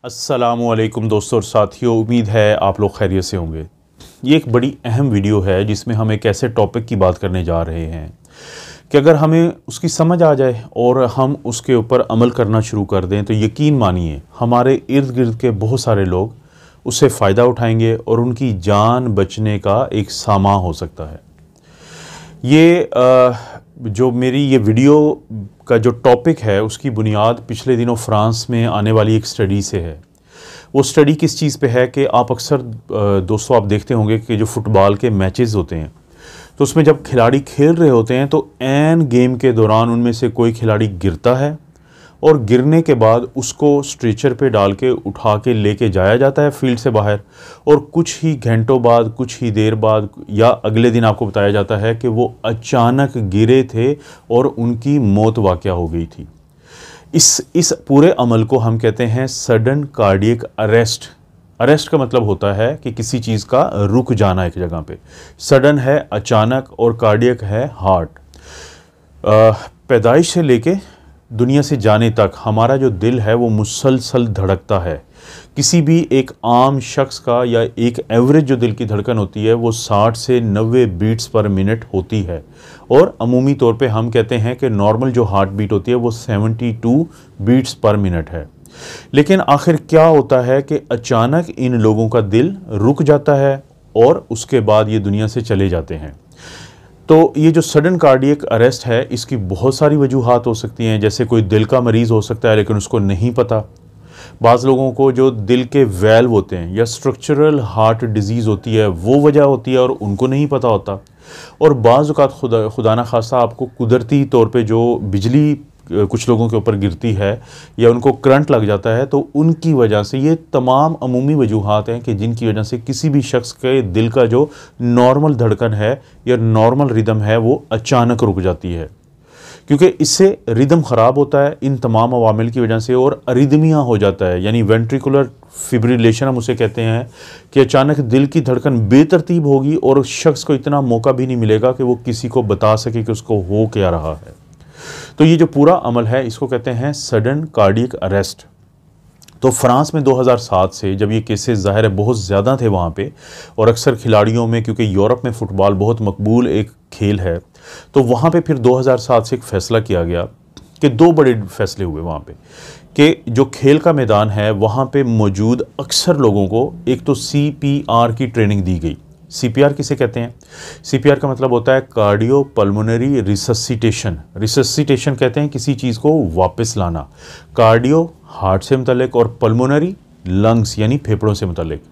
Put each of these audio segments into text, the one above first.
अस्सलामुअलैकुम दोस्तों और साथियों, उम्मीद है आप लोग खैरियत से होंगे। ये एक बड़ी अहम वीडियो है जिसमें हम एक ऐसे टॉपिक की बात करने जा रहे हैं कि अगर हमें उसकी समझ आ जाए और हम उसके ऊपर अमल करना शुरू कर दें तो यकीन मानिए हमारे इर्द गिर्द के बहुत सारे लोग उससे फ़ायदा उठाएंगे और उनकी जान बचने का एक सामान हो सकता है। ये जो मेरी ये वीडियो का जो टॉपिक है उसकी बुनियाद पिछले दिनों फ्रांस में आने वाली एक स्टडी से है। वो स्टडी किस चीज़ पे है कि आप अक्सर दोस्तों आप देखते होंगे कि जो फुटबॉल के मैचेस होते हैं तो उसमें जब खिलाड़ी खेल रहे होते हैं तो एन गेम के दौरान उनमें से कोई खिलाड़ी गिरता है और गिरने के बाद उसको स्ट्रेचर पे डाल के उठा के लेके जाया जाता है फील्ड से बाहर, और कुछ ही घंटों बाद, कुछ ही देर बाद या अगले दिन आपको बताया जाता है कि वो अचानक गिरे थे और उनकी मौत वाक़या हो गई थी। इस पूरे अमल को हम कहते हैं सडन कार्डियक अरेस्ट। अरेस्ट का मतलब होता है कि किसी चीज़ का रुक जाना एक जगह पे। सडन है अचानक और कार्डियक है हार्ट। पैदाइश से लेके दुनिया से जाने तक हमारा जो दिल है वो मुसलसल धड़कता है। किसी भी एक आम शख्स का या एक एवरेज जो दिल की धड़कन होती है वो 60 से 90 बीट्स पर मिनट होती है, और अमूमी तौर पे हम कहते हैं कि नॉर्मल जो हार्ट बीट होती है वो 72 बीट्स पर मिनट है। लेकिन आखिर क्या होता है कि अचानक इन लोगों का दिल रुक जाता है और उसके बाद ये दुनिया से चले जाते हैं। तो ये जो सडन कार्डियक अरेस्ट है इसकी बहुत सारी वजूहात हो सकती हैं। जैसे कोई दिल का मरीज़ हो सकता है लेकिन उसको नहीं पता। बाज़ लोगों को जो दिल के वैल्व होते हैं या स्ट्रक्चरल हार्ट डिजीज़ होती है वो वजह होती है और उनको नहीं पता होता। और बाज़ औक़ात खुदा ना खास्ता आपको कुदरती तौर पे जो बिजली कुछ लोगों के ऊपर गिरती है या उनको करंट लग जाता है तो उनकी वजह से, ये तमाम अमूमी वजूहात हैं कि जिनकी वजह से किसी भी शख्स के दिल का जो नॉर्मल धड़कन है या नॉर्मल रिदम है वो अचानक रुक जाती है, क्योंकि इससे रिदम ख़राब होता है इन तमाम अवामिल की वजह से और अरिदमिया हो जाता है, यानी वेंट्रिकुलर फिब्रिलेशन हम उसे कहते हैं कि अचानक दिल की धड़कन बेतरतीब होगी और शख्स को इतना मौका भी नहीं मिलेगा कि वो किसी को बता सके कि उसको हो क्या रहा है। तो ये जो पूरा अमल है इसको कहते हैं सडन कार्डियक अरेस्ट। तो फ्रांस में 2007 से जब ये केसेस ज़ाहिर है बहुत ज़्यादा थे वहाँ पे, और अक्सर खिलाड़ियों में, क्योंकि यूरोप में फ़ुटबॉल बहुत मकबूल एक खेल है, तो वहाँ पे फिर 2007 से एक फ़ैसला किया गया कि दो बड़े फ़ैसले हुए वहाँ पे कि जो खेल का मैदान है वहाँ पे मौजूद अक्सर लोगों को एक तो CPR की ट्रेनिंग दी गई। CPR किसे कहते हैं? CPR का मतलब होता है कार्डियो पल्मोनरी रिससिटेशन। रिससिटेशन कहते हैं किसी चीज़ को वापस लाना। कार्डियो हार्ट से मुतल्लिक और पल्मोनरी लंग्स यानी फेफड़ों से मुतल्लिक।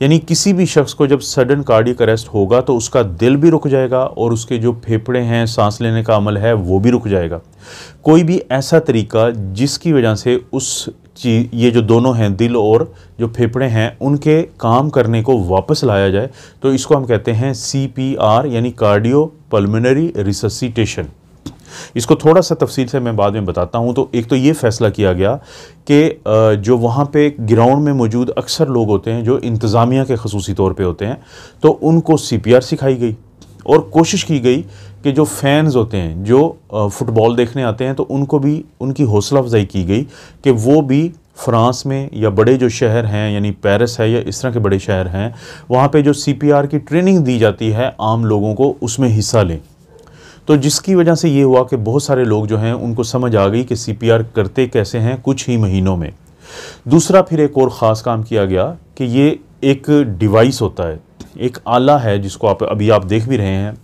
यानी किसी भी शख्स को जब सडन कार्डियक अरेस्ट होगा तो उसका दिल भी रुक जाएगा और उसके जो फेफड़े हैं, सांस लेने का अमल है वो भी रुक जाएगा। कोई भी ऐसा तरीका जिसकी वजह से उस ये जो दोनों हैं, दिल और जो फेफड़े हैं, उनके काम करने को वापस लाया जाए, तो इसको हम कहते हैं CPR यानी कार्डियो पल्मोनरी रिससिटेशन। इसको थोड़ा सा तफसील से मैं बाद में बताता हूँ। तो एक तो ये फ़ैसला किया गया कि जो वहाँ पे ग्राउंड में मौजूद अक्सर लोग होते हैं जो इंतज़ामिया के ख़ुसूसी तौर पे होते हैं, तो उनको CPR सिखाई गई और कोशिश की गई कि जो फैंस होते हैं जो फ़ुटबॉल देखने आते हैं तो उनको भी उनकी हौसला अफजाई की गई कि वो भी फ्रांस में या बड़े जो शहर हैं यानी पेरिस है या इस तरह के बड़े शहर हैं वहाँ पे जो CPR की ट्रेनिंग दी जाती है आम लोगों को, उसमें हिस्सा लें। तो जिसकी वजह से ये हुआ कि बहुत सारे लोग जो हैं उनको समझ आ गई कि CPR करते कैसे हैं कुछ ही महीनों में। दूसरा फिर एक और ख़ास काम किया गया कि ये एक डिवाइस होता है, एक आला है जिसको आप देख भी रहे हैं।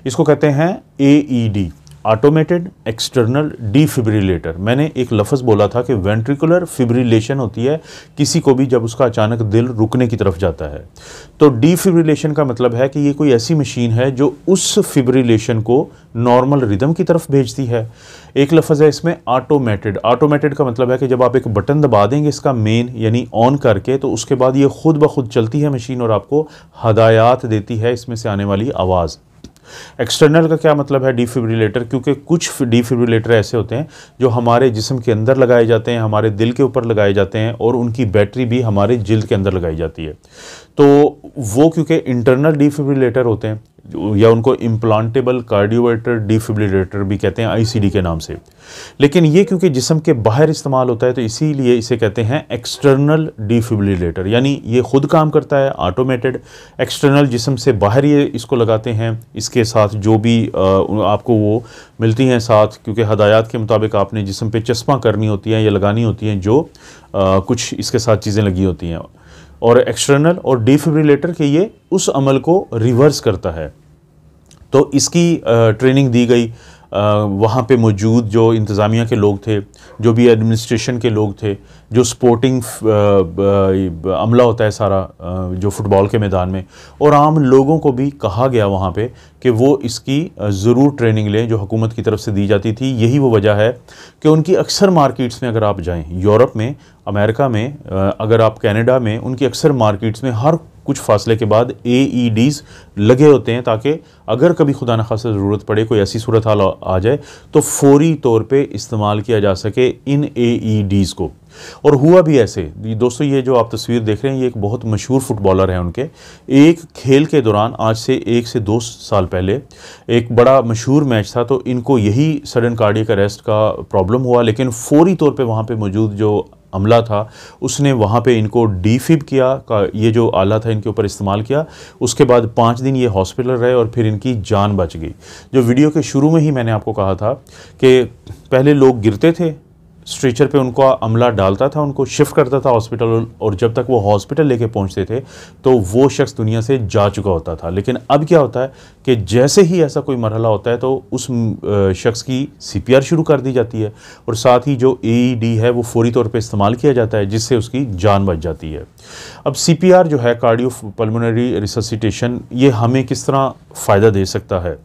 इसको कहते हैं AED, ऑटोमेटेड एक्सटर्नल डिफिब्रिलेटर। मैंने एक लफ्ज़ बोला था कि वेंट्रिकुलर फिब्रिलेशन होती है किसी को भी जब उसका अचानक दिल रुकने की तरफ जाता है। तो डिफिब्रिलेशन का मतलब है कि ये कोई ऐसी मशीन है जो उस फिब्रिलेशन को नॉर्मल रिदम की तरफ भेजती है। एक लफ्ज़ है इसमें ऑटोमेटेड। ऑटोमेटेड का मतलब है कि जब आप एक बटन दबा देंगे इसका मेन यानी ऑन करके, तो उसके बाद ये खुद ब खुद चलती है मशीन और आपको हदायत देती है इसमें से आने वाली आवाज़। एक्सटर्नल का क्या मतलब है डिफिब्रिलेटर, क्योंकि कुछ डिफिब्रिलेटर ऐसे होते हैं जो हमारे जिस्म के अंदर लगाए जाते हैं, हमारे दिल के ऊपर लगाए जाते हैं और उनकी बैटरी भी हमारे जिल्द के अंदर लगाई जाती है। तो वो क्योंकि इंटरनल डिफिब्रिलेटर होते हैं, या उनको इम्प्लांटेबल कार्डियोवर्टर डिफिब्रिलेटर भी कहते हैं आईसीडी के नाम से, लेकिन ये क्योंकि जिस्म के बाहर इस्तेमाल होता है तो इसीलिए इसे कहते हैं एक्सटर्नल डिफिब्रिलेटर, यानी ये खुद काम करता है ऑटोमेटेड, एक्सटर्नल जिस्म से बाहर ये इसको लगाते हैं। इसके साथ जो भी आपको वो मिलती हैं साथ, क्योंकि हदायत के मुताबिक आपने जिस्म पे चश्मा करनी होती है या लगानी होती हैं, जो कुछ इसके साथ चीज़ें लगी होती हैं, और एक्सटर्नल और डिफिब्रिलेटर के ये उस अमल को रिवर्स करता है। तो इसकी ट्रेनिंग दी गई वहाँ पे मौजूद जो इंतज़ामिया के लोग थे, जो भी एडमिनिस्ट्रेशन के लोग थे, जो स्पोर्टिंग अमला होता है सारा जो फुटबॉल के मैदान में, और आम लोगों को भी कहा गया वहाँ पे कि वो इसकी ज़रूर ट्रेनिंग लें जो हुकूमत की तरफ से दी जाती थी। यही वो वजह है कि उनकी अक्सर मार्केट्स में अगर आप जाएं, यूरोप में, अमेरिका में, अगर आप कनाडा में, उनकी अक्सर मार्केट्स में हर कुछ फासले के बाद AEDs लगे होते हैं, ताकि अगर कभी खुदा न खासा ज़रूरत पड़े, कोई ऐसी सूरत हाल आ जाए तो फौरी तौर पे इस्तेमाल किया जा सके इन AEDs को। और हुआ भी ऐसे। दोस्तों, ये जो आप तस्वीर देख रहे हैं, ये एक बहुत मशहूर फुटबॉलर हैं। उनके एक खेल के दौरान आज से 1 से 2 साल पहले एक बड़ा मशहूर मैच था, तो इनको यही सडन कार्डियक अरेस्ट का प्रॉब्लम हुआ, लेकिन फौरी तौर पे वहाँ पे मौजूद जो अमला था उसने वहाँ पे इनको डिफिब किया का ये जो आला था इनके ऊपर इस्तेमाल किया। उसके बाद 5 दिन ये हॉस्पिटल रहे और फिर इनकी जान बच गई। जो वीडियो के शुरू में ही मैंने आपको कहा था कि पहले लोग गिरते थे, स्ट्रेचर पे उनको अमला डालता था, उनको शिफ्ट करता था हॉस्पिटल, और जब तक वो हॉस्पिटल लेके पहुंचते थे तो वो शख्स दुनिया से जा चुका होता था। लेकिन अब क्या होता है कि जैसे ही ऐसा कोई मरहला होता है तो उस शख्स की CPR शुरू कर दी जाती है, और साथ ही जो AED है वो फौरी तौर पे इस्तेमाल किया जाता है, जिससे उसकी जान बच जाती है। अब CPR जो है, कार्डियो पल्मोनरी रिससिटेशन, ये हमें किस तरह फ़ायदा दे सकता है।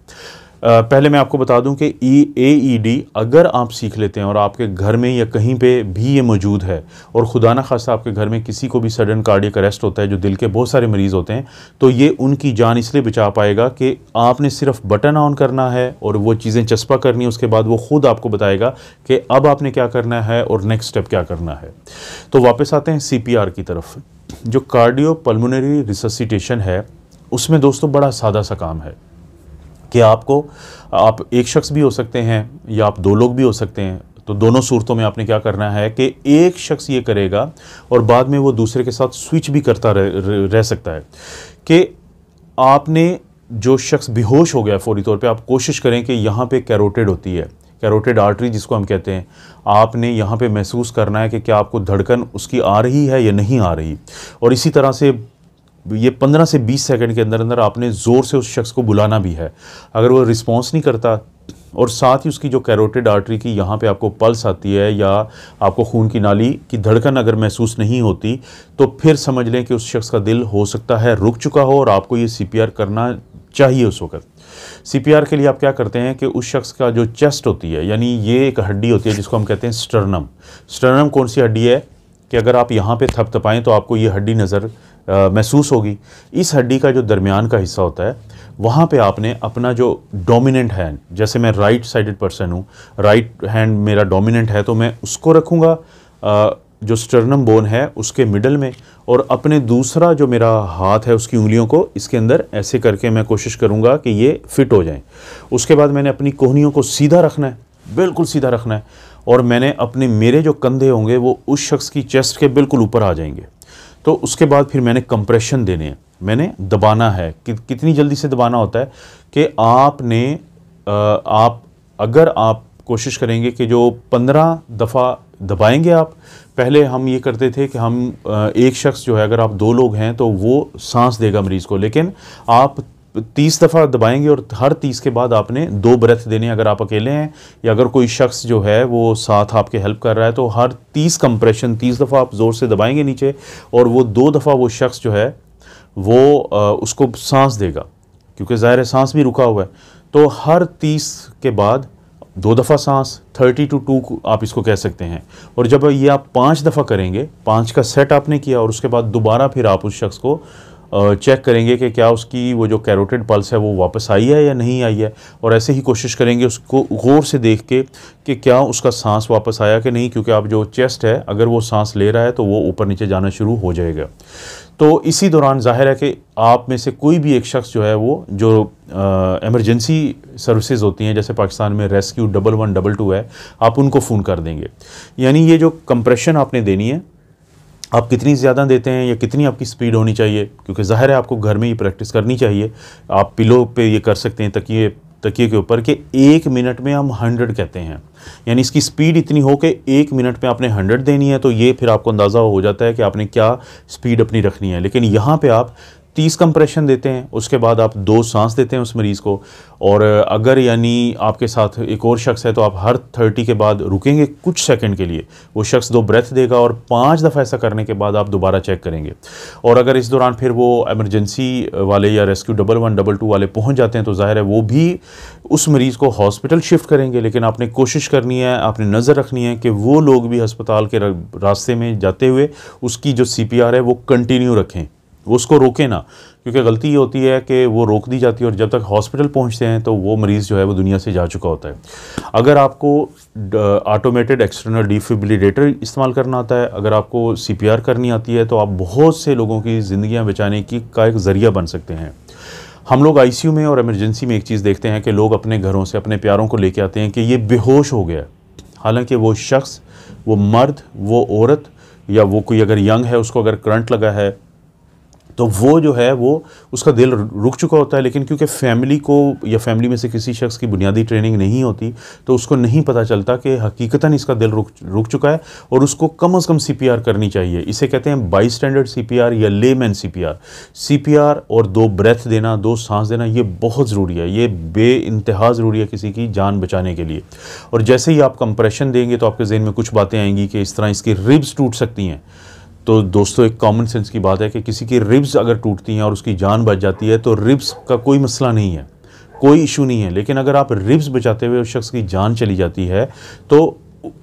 पहले मैं आपको बता दूं कि AED अगर आप सीख लेते हैं और आपके घर में या कहीं पे भी ये मौजूद है, और खुदा न खास्ता आपके घर में किसी को भी सडन कार्डियक अरेस्ट होता है, जो दिल के बहुत सारे मरीज़ होते हैं, तो ये उनकी जान इसलिए बचा पाएगा कि आपने सिर्फ बटन ऑन करना है और वो चीज़ें चस्पा करनी है, उसके बाद वो ख़ुद आपको बताएगा कि अब आपने क्या करना है और नेक्स्ट स्टेप क्या करना है। तो वापस आते हैं CPR की तरफ। जो कार्डियो पल्मोनरी रिससिटेशन है, उसमें दोस्तों बड़ा सादा सा काम है कि आप एक शख्स भी हो सकते हैं या आप 2 लोग भी हो सकते हैं। तो दोनों सूरतों में आपने क्या करना है कि एक शख्स ये करेगा और बाद में वो दूसरे के साथ स्विच भी करता रह सकता है। कि आपने जो शख्स बेहोश हो गया फौरी तौर पे, आप कोशिश करें कि यहाँ पे कैरोटिड होती है, कैरोटिड आर्टरी जिसको हम कहते हैं, आपने यहाँ पे महसूस करना है कि क्या आपको धड़कन उसकी आ रही है या नहीं आ रही। और इसी तरह से ये 15 से 20 सेकंड के अंदर अंदर आपने ज़ोर से उस शख्स को बुलाना भी है। अगर वो रिस्पॉन्स नहीं करता, और साथ ही उसकी जो कैरोटिड आर्टरी की यहाँ पे आपको पल्स आती है या आपको खून की नाली की धड़कन अगर महसूस नहीं होती, तो फिर समझ लें कि उस शख्स का दिल हो सकता है रुक चुका हो और आपको ये CPR करना चाहिए उस वक्त। CPR के लिए आप क्या करते हैं कि उस शख्स का जो चेस्ट होती है, यानी ये एक हड्डी होती है जिसको हम कहते हैं स्टर्नम। स्टर्नम कौन सी हड्डी है कि अगर आप यहाँ पे थपथपाएं तो आपको ये हड्डी नज़र महसूस होगी। इस हड्डी का जो दरमियान का हिस्सा होता है, वहाँ पे आपने अपना जो डोमिनेंट हैंड, जैसे मैं राइट साइडेड पर्सन हूँ, राइट हैंड मेरा डोमिनेंट है, तो मैं उसको रखूँगा जो स्टर्नम बोन है उसके मिडल में, और अपने दूसरा जो मेरा हाथ है उसकी उंगलियों को इसके अंदर ऐसे करके मैं कोशिश करूँगा कि ये फिट हो जाए। उसके बाद मैंने अपनी कोहनियों को सीधा रखना है, बिल्कुल सीधा रखना है, और मैंने मेरे जो कंधे होंगे वो उस शख्स की चेस्ट के बिल्कुल ऊपर आ जाएंगे। तो उसके बाद फिर मैंने कंप्रेशन देने हैं, मैंने दबाना है। कितनी जल्दी से दबाना होता है कि अगर आप कोशिश करेंगे कि जो 15 दफ़ा दबाएंगे आप। पहले हम ये करते थे कि हम एक शख्स जो है, अगर आप 2 लोग हैं तो वो सांस देगा मरीज़ को, लेकिन आप 30 दफ़ा दबाएंगे और हर 30 के बाद आपने 2 ब्रेथ देने। अगर आप अकेले हैं या अगर कोई शख्स जो है वो साथ आपके हेल्प कर रहा है, तो हर 30 कंप्रेशन 30 दफ़ा आप ज़ोर से दबाएंगे नीचे, और वो 2 दफ़ा वो शख्स जो है वो उसको सांस देगा, क्योंकि ज़ाहिर है सांस भी रुका हुआ है। तो हर 30 के बाद 2 दफ़ा सांस, 30 to 2 आप इसको कह सकते हैं। और जब ये आप 5 दफ़ा करेंगे, 5 का सेट आपने किया, और उसके बाद दोबारा फिर आप उस शख्स को चेक करेंगे कि क्या उसकी वो जो कैरोटिड पल्स है वो वापस आई है या नहीं आई है, और ऐसे ही कोशिश करेंगे उसको गौर से देख के कि क्या उसका सांस वापस आया कि नहीं, क्योंकि आप जो चेस्ट है अगर वो सांस ले रहा है तो वो ऊपर नीचे जाना शुरू हो जाएगा। तो इसी दौरान ज़ाहिर है कि आप में से कोई भी एक शख्स जो है वो जो एमरजेंसी सर्विसेज होती हैं, जैसे पाकिस्तान में रेस्क्यू 1122 है, आप उनको फ़ोन कर देंगे। यानी ये जो कंप्रेशन आपने देनी है, आप कितनी ज़्यादा देते हैं या कितनी आपकी स्पीड होनी चाहिए, क्योंकि ज़ाहिर है आपको घर में ही प्रैक्टिस करनी चाहिए। आप पिलो पे ये कर सकते हैं, तकिए के ऊपर, कि 1 मिनट में हम 100 कहते हैं। यानी इसकी स्पीड इतनी हो कि 1 मिनट में आपने 100 देनी है, तो ये फिर आपको अंदाज़ा हो जाता है कि आपने क्या स्पीड अपनी रखनी है। लेकिन यहाँ पे आप 30 कंप्रेशन देते हैं, उसके बाद आप 2 सांस देते हैं उस मरीज़ को, और अगर यानी आपके साथ एक और शख्स है तो आप हर 30 के बाद रुकेंगे कुछ सेकंड के लिए, वो शख्स 2 ब्रेथ देगा और 5 दफ़ा ऐसा करने के बाद आप दोबारा चेक करेंगे। और अगर इस दौरान फिर वो एमरजेंसी वाले या रेस्क्यू 1122 वाले पहुंच जाते हैं तो ज़ाहिर है वो भी उस मरीज़ को हॉस्पिटल शिफ्ट करेंगे। लेकिन आपने कोशिश करनी है, आपने नज़र रखनी है कि वो लोग भी अस्पताल के रास्ते में जाते हुए उसकी जो CPR है वो कंटिन्यू रखें, वो उसको रोके ना, क्योंकि गलती ये होती है कि वो रोक दी जाती है और जब तक हॉस्पिटल पहुंचते हैं तो वो मरीज़ जो है वो दुनिया से जा चुका होता है। अगर आपको ऑटोमेटेड एक्सटर्नल डिफिब्रिलेटर इस्तेमाल करना आता है, अगर आपको CPR करनी आती है, तो आप बहुत से लोगों की ज़िंदगियां बचाने की का एक ज़रिया बन सकते हैं। हम लोग ICU में और इमरजेंसी में एक चीज़ देखते हैं कि लोग अपने घरों से अपने प्यारों को लेके आते हैं कि ये बेहोश हो गया, हालांकि वो शख्स, वो मर्द, वो औरत या वो कोई अगर यंग है उसको अगर करंट लगा है तो वो जो है वो उसका दिल रुक चुका होता है। लेकिन क्योंकि फैमिली को या फैमिली में से किसी शख्स की बुनियादी ट्रेनिंग नहीं होती तो उसको नहीं पता चलता कि हकीकतन इसका दिल रुक चुका है और उसको कम से कम CPR करनी चाहिए। इसे कहते हैं बाई स्टैंडर्ड CPR या लेमैन CPR और 2 ब्रेथ देना, 2 सांस देना, ये बहुत ज़रूरी है, ये बेइंतहा ज़रूरी है किसी की जान बचाने के लिए। और जैसे ही आप कंप्रेशन देंगे तो आपके जहन में कुछ बातें आएंगी कि इस तरह इसकी रिब्स टूट सकती हैं। तो दोस्तों एक कॉमन सेंस की बात है कि किसी की रिब्स अगर टूटती हैं और उसकी जान बच जाती है तो रिब्स का कोई मसला नहीं है, कोई इशू नहीं है। लेकिन अगर आप रिब्स बचाते हुए उस शख्स की जान चली जाती है तो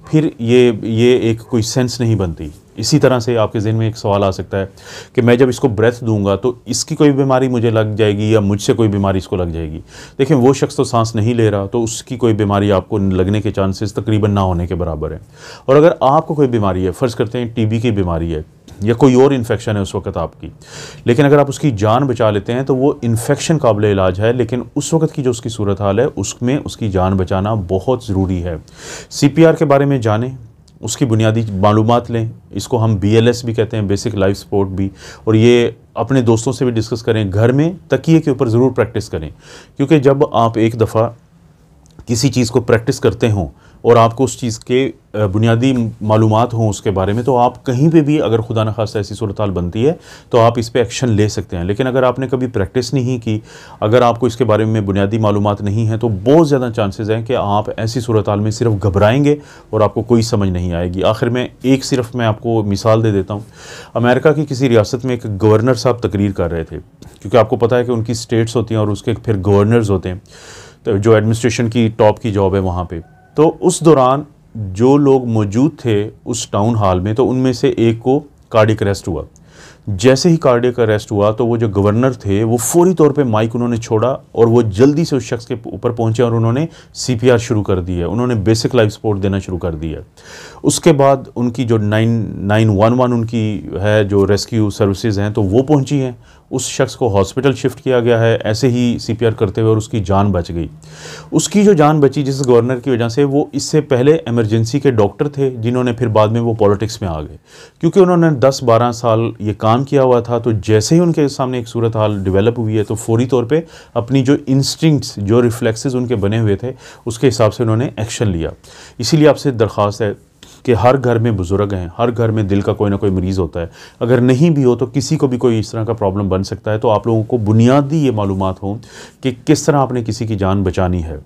फिर ये एक कोई सेंस नहीं बनती। इसी तरह से आपके ज़हन में एक सवाल आ सकता है कि मैं जब इसको ब्रेथ दूंगा तो इसकी कोई बीमारी मुझे लग जाएगी या मुझसे कोई बीमारी इसको लग जाएगी। देखिए वो शख्स तो सांस नहीं ले रहा, तो उसकी कोई बीमारी आपको लगने के चांसेस तकरीबन ना होने के बराबर है। और अगर आपको कोई बीमारी है, फ़र्ज़ करते हैं TB की बीमारी है या कोई और इन्फेक्शन है उस वक्त आपकी, लेकिन अगर आप उसकी जान बचा लेते हैं तो वो इन्फेक्शन काबिल इलाज है, लेकिन उस वक्त की जो उसकी सूरत हाल है उसमें उसकी जान बचाना बहुत ज़रूरी है। CPR के बारे में जानें, उसकी बुनियादी मालूमात लें, इसको हम BLS भी कहते हैं, बेसिक लाइफ सपोर्ट भी, और ये अपने दोस्तों से भी डिस्कस करें। घर में तकिए के ऊपर ज़रूर प्रैक्टिस करें, क्योंकि जब आप एक दफ़ा किसी चीज़ को प्रैक्टिस करते हों और आपको उस चीज़ के बुनियादी मालूमात हों उसके बारे में, तो आप कहीं पे भी अगर खुदा न खास्ता ऐसी सूरत हाल बनती है तो आप इस पे एक्शन ले सकते हैं। लेकिन अगर आपने कभी प्रैक्टिस नहीं की, अगर आपको इसके बारे में बुनियादी मालूमात नहीं है, तो बहुत ज़्यादा चांसेस हैं कि आप ऐसी सूरत हाल में सिर्फ घबराएंगे और आपको कोई समझ नहीं आएगी। आखिर में सिर्फ मैं आपको मिसाल दे देता हूँ। अमेरिका की किसी रियासत में एक गवर्नर साहब तकरीर कर रहे थे, क्योंकि आपको पता है कि उनकी स्टेट्स होती हैं और उसके फिर गवर्नर्स होते हैं, तो जो एडमिनिस्ट्रेशन की टॉप की जॉब है वहाँ पे। तो उस दौरान जो लोग मौजूद थे उस टाउन हॉल में, तो उनमें से एक को कार्डियक अरेस्ट हुआ। जैसे ही कार्डियक अरेस्ट हुआ तो वो जो गवर्नर थे वो फौरी तौर पे माइक उन्होंने छोड़ा और वो जल्दी से उस शख्स के ऊपर पहुंचे और उन्होंने CPR शुरू कर दी है, उन्होंने बेसिक लाइफ सपोर्ट देना शुरू कर दिया है। उसके बाद उनकी जो 911 उनकी है, जो रेस्क्यू सर्विसेज हैं, तो वो पहुंची हैं, उस शख्स को हॉस्पिटल शिफ्ट किया गया है ऐसे ही CPR करते हुए, और उसकी जान बच गई। उसकी जो जान बची जिस गवर्नर की वजह से, वो इससे पहले इमरजेंसी के डॉक्टर थे जिन्होंने फिर बाद में वो पॉलिटिक्स में आ गए, क्योंकि उन्होंने 10-12 साल ये काम किया हुआ था। तो जैसे ही उनके सामने एक सूरत हाल डेवलप हुई है तो फौरी तौर पे अपनी जो इंस्टिंक्ट्स, जो रिफ्लेक्सेस उनके बने हुए थे, उसके हिसाब से उन्होंने एक्शन लिया। इसीलिए आपसे दरख्वास्त है कि हर घर में बुज़ुर्ग हैं, हर घर में दिल का कोई ना कोई मरीज़ होता है, अगर नहीं भी हो तो किसी को भी कोई इस तरह का प्रॉब्लम बन सकता है। तो आप लोगों को बुनियादी ये मालूमात हो कि किस तरह आपने किसी की जान बचानी है।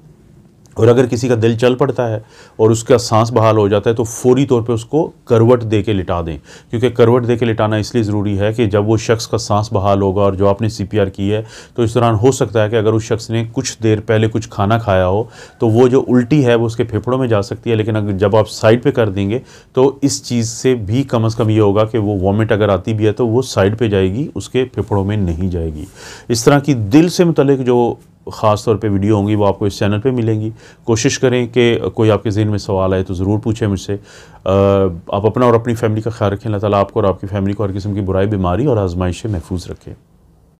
और अगर किसी का दिल चल पड़ता है और उसका सांस बहाल हो जाता है तो फौरी तौर पे उसको करवट दे के लिटा दें, क्योंकि करवट दे के लिटाना इसलिए ज़रूरी है कि जब वो शख्स का सांस बहाल होगा और जो आपने CPR की है, तो इस दौरान हो सकता है कि अगर उस शख्स ने कुछ देर पहले कुछ खाना खाया हो तो वो जो उल्टी है वो उसके फेफड़ों में जा सकती है। लेकिन अगर जब आप साइड पर कर देंगे तो इस चीज़ से भी कम अज़ कम ये होगा कि वो वॉमिट अगर आती भी है तो वो साइड पर जाएगी, उसके फेफड़ों में नहीं जाएगी। इस तरह की दिल से मुतल्लिक जो ख़ास तौर पे वीडियो होंगी वो आपको इस चैनल पे मिलेंगी। कोशिश करें कि कोई आपके ज़हन में सवाल आए तो ज़रूर पूछें मुझसे। आप अपना और अपनी फ़ैमिली का ख्याल रखें। अल्लाह ताला आपको और आपकी फ़ैमिली को हर किस्म की बुराई, बीमारी और आजमाइश से महफूज रखें।